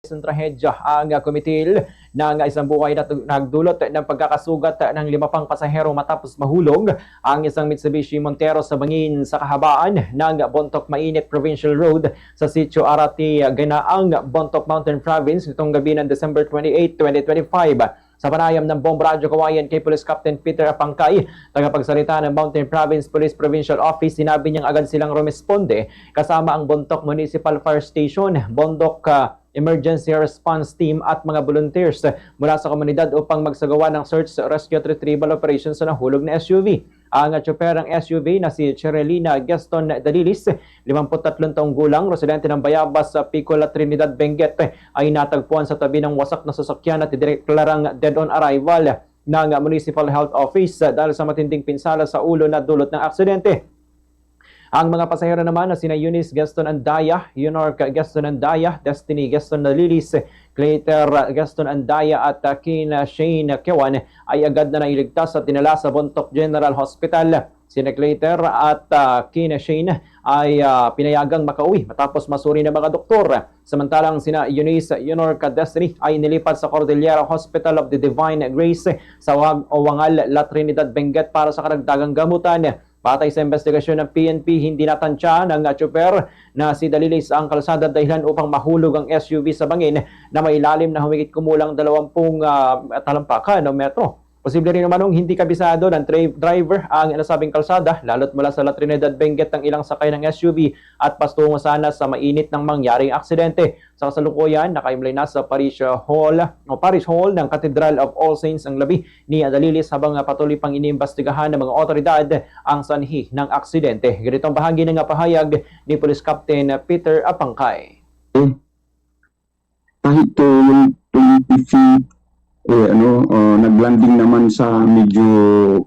Isang trahedya ang kumitil ng isang buhay na nagdulot ng pagkakasugat ng 5 pang pasahero matapos mahulog ang isang Mitsubishi Montero sa bangin sa kahabaan ng Bontoc Mainit Provincial Road sa Sitio Arati, Ganaang, Bontoc Mountain Province nitong gabi ng December 28, 2025. Sa panayam ng Bomb Radyo Kawayan kay Police Captain Peter Apangkay, tagapagsalita ng Mountain Province Police Provincial Office, sinabi niyang agad silang rumesponde kasama ang Bontoc Municipal Fire Station, Bontoc Emergency Response Team at mga volunteers mula sa komunidad upang magsagawa ng search, rescue at retrieval operations sa nahulog na SUV. Ang tsoper ng SUV na si Cherelina Gaston Dalilis, 53 taong gulang, residente ng Bayabas sa Picola, Trinidad, Benguet, ay natagpuan sa tabi ng wasak na sasakyan at direklarang dead on arrival ng Municipal Health Office dahil sa matinding pinsala sa ulo na dulot ng aksidente. Ang mga pasahero naman na sina Eunice Gaston Andaya, Yunork Gaston Andaya, Destiny Gaston Dalilis, Clayter Gaston Andaya at Kina Shane Kewan ay agad na nailigtas at dinala sa Bontoc General Hospital. Sina Clayter at Kina Shane ay pinayagang makauwi matapos masuri ng mga doktor. Samantalang sina Eunice, Yunork at Destiny ay nilipat sa Cordillera Hospital of the Divine Grace sa Owangal, La Trinidad, Benguet para sa karagdagang gamutan. Batay sa investigasyon ng PNP, hindi natansya ng tsoper na si Dalilis ang kalsada dahilan upang mahulog ang SUV sa bangin na may ilalim na humigit kumulang 20 talampakan o metro. Posible rin naman hindi kabisado ng driver ang nasabing kalsada, lalo't mula sa La Trinidad, Benguet ang ilang sakay ng SUV at pastungo sana sa mainit ng mangyaring aksidente. Sa kasalukuyan, nakaimlay na sa Parish Hall ng Cathedral of All Saints ang labi ni Dalilis habang patuloy pang iniimbestigahan ng mga otoridad ang sanhi ng aksidente. Ganitong bahagi ng pahayag ni Police Captain Peter Apangkay. Kahit yung 20 feet, naglanding naman sa medyo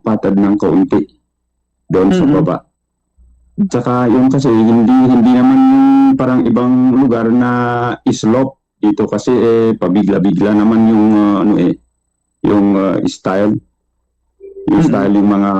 patad ng kaunti doon sa baba. Tsaka yung kasi hindi naman yung parang ibang lugar na slope dito kasi pabigla-bigla naman yung yung style yung mga